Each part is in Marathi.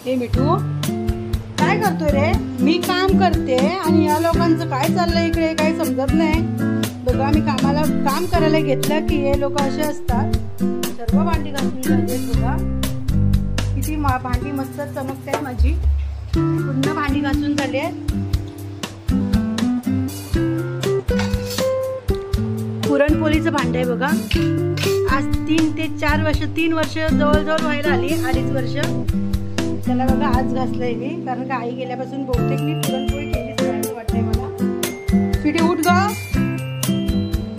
हे मिठू काय करतोय रे? मी काम करते आणि या लोकांचं काय चाललंय इकडे काही समजत नाही बघा. मी काम करायला घेतलं की हे लोक असे असतात. सर्व भांडी घासून झाली बघा. किती भांडी मस्त चमकतात माझी. पूर्ण भांडी घासून झाली आहेत. पुरणपोळीचं भांड आहे बघा. आज 3 ते 4 वर्ष 3 वर्ष जवळजवळ व्हायला आली. 2.5 वर्ष त्याला बघा आज घासलंय मी. कारण का आई गेल्यापासून बहुतेक मी पुरणपोळी केलीच नाही असं वाटतंय मला. स्वीटी उठ ग.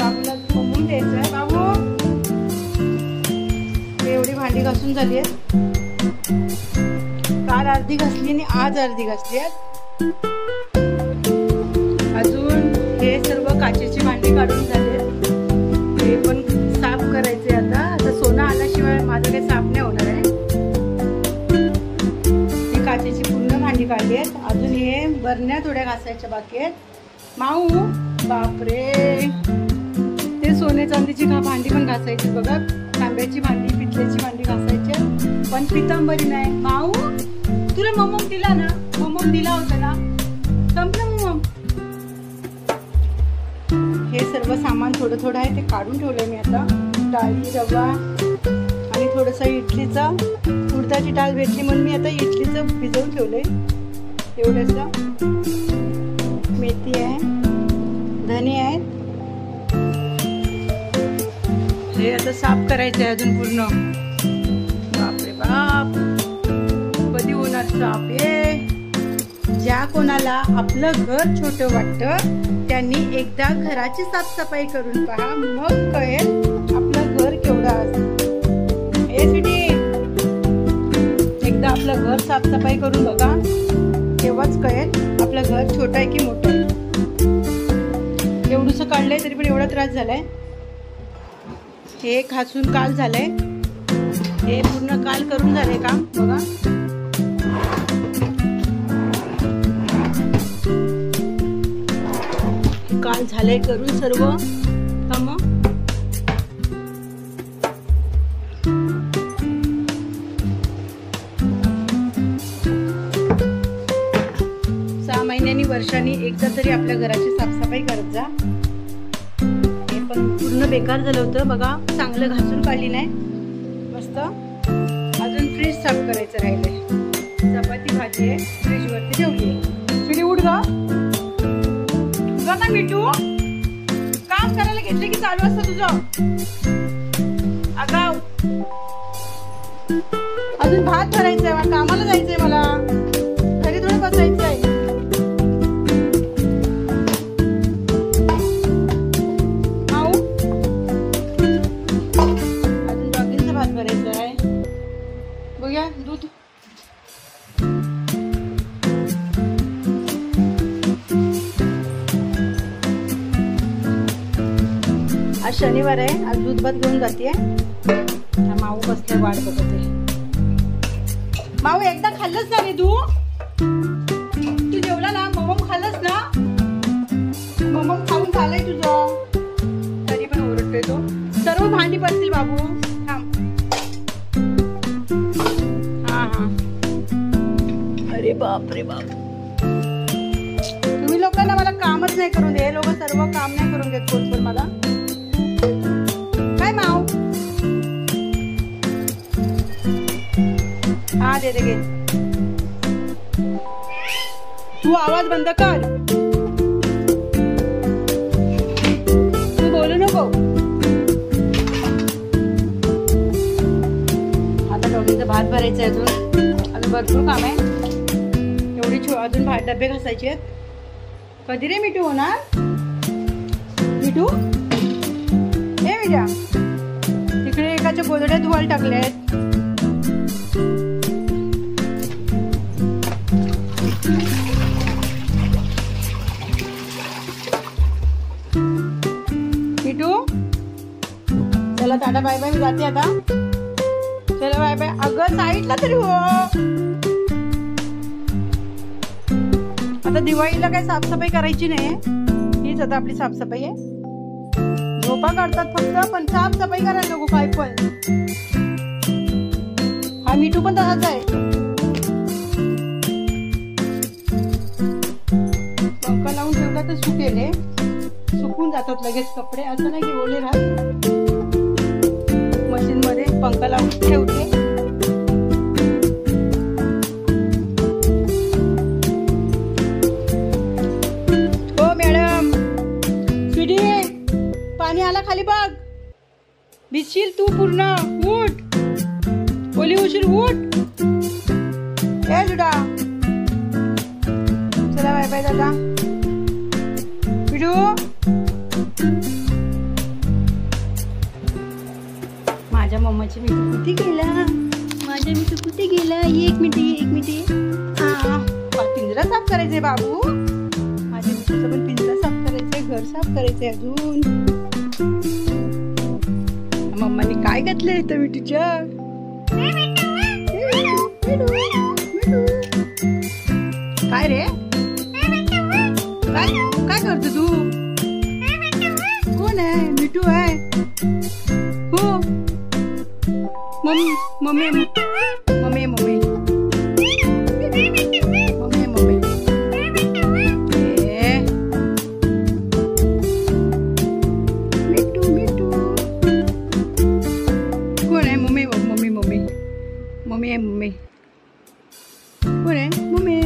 बाबूला बघून द्यायचं आहे. बाबू एवढी भांडी घासून झाली आहेत. काल अर्धी घासली आणि आज अर्धी घासली आहेत. अजून हे सर्व काचेची भांडी काढून झाले. हे पण साफ करायचे. आता सोनं आल्याशिवाय माझं काही साफ नाही होणार आहे. ही काचेची पूर्ण भांडी काढली आहेत. अजून हे बरण्या थोड्या घासायच्या बाकी आहेत. माऊ बापरे ते सोने चांदीची भांडी पण घासायची बघा. तांब्याची भांडी पितळेची भांडी घासायची पण पितांबरी नाही. माऊ तुला ममम दिला ना? ममम दिला होता ना? संपलं ममम. हे सर्व सामान थोडं थोडं आहे ते काढून ठेवलंय मी. आता डाळी रवा आणि थोडंसं इडलीचं उडदाची डाळ भेटली म्हणून मी आता इडलीचं भिजवून ठेवलंय. एवढंसं मेथी आहे, धने आहेत. हे आता साफ करायचं आहे अजून पूर्ण. बापरे बाप कधी होणार साफ? ज्या कोणाला आपलं घर छोटं वाटतं त्यांनी एकदा घराची साफसफाई करून पहा, मग कळेल आपलं घर केवढं असतं. हे स्वीटी एकदा आपलं घर साफसफाई करून बघा, तेव्हाच कळेल आपलं घर छोटं आहे की मोठं आहे. एवढंसं काढलंय तरी पण एवढा त्रास झालाय. हे घासून काल झालंय. हे पूर्ण काल करून झालंय काम बघा. काल झालंय करून सर्व काम. 6 महिन्यांनी वर्षांनी एकदा तरी आपल्या घराची साफसफाई करत जा. हे पण पूर्ण बेकार झालं होतं बघा. चांगलं घासून काढली नाही मस्त. अजून फ्रीज साफ करायचं राहिलंय. चपाती भाजी आहे फ्रीज वरती ठेवली आहे. फिरी उठ गा ना मिठू. काम करायला घेतलं की चालू असतं तुझं आगाव. अजून भात भरायचंय मला. कामाला जायचंय मला. घरी थोडं बसायचंय. अजून डॉगींचा भात भरायचा आहे. बघूया दूध. आज शनिवार आहे. आज दूध भात घेऊन जाते. माऊ बसले वाट बघते. माऊ एकदा खाल्लंच ना रे तू? तू जेवला ना? ममम खाल्लंस ना? ममम खाऊन झालंय तुझं तरी पण ओरडतोय तो. सर्व भांडी पडतील बाबू. थांब. हा हा. अरे बाप रे बाप. तुम्ही लोकांना मला कामच नाही करून दे. हे लोक सर्व काम नाही करून देत कोण मला. काय माऊ? हा दे घे. तू आवाज बंद कर. तू बोलू नको. आता डोळीचा भात भरायचा आहे. अजून भरपूर काम आहे. एवढी अजून डबे घासायचे आहेत. कधी रे मिठू होणार? मिठू हे मिठ्या तिकडे एकाच्या गोधड्या धुवायला टाकल्या आहेत. मिठू चला टाटा बाय बाय. मी जाते आता. चला बाय बाय. अगं साईडला तरी हो. आता दिवाळीला काय साफसफाई करायची नाही. हीच आता आपली साफसफाई आहे. झोपा काढतात फक्त पण साफसफाई करायला नको काय पण. हा मिठू पण तसाच आहे. जातात लगेच कपडे, असं नाही की ओले राहत. मशीन मध्ये पंखा लावून ठेवते. हो मॅडम, स्वीटी पाणी आला खाली बघ, भिजशील तू पूर्ण. उठ, ओली उशीर उठ. ए जुडा, चला बाय बाय दादा. माझ्या मम्माची मिठू कुठे गेला, माझ्या मिठू कुठे गेला. एक मिनिट. हा, पिंजरा साफ करायचंय बाबू, माझ्या मिठूचा पण पिंजरा साफ करायचंय, घर साफ करायचंय अजून. मम्माने काय घातलंय इथं मिठूच्या. काय रे, काय करतो तू. कोण आहे, मिठू आहे. हो mummy mummy mummy mummy mummy mummy. Mithu Mithu कोण आहे. मम्मी मम्मी मम्मी मम्मी आहे. मम्मी कोण आहे. मम्मी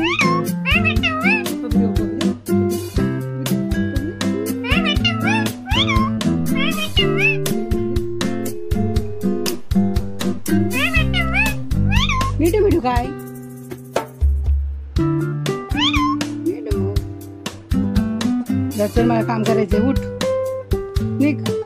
मिठू मिठू काय. मिठू चल, मला काम करायचंय. उठ, निघ.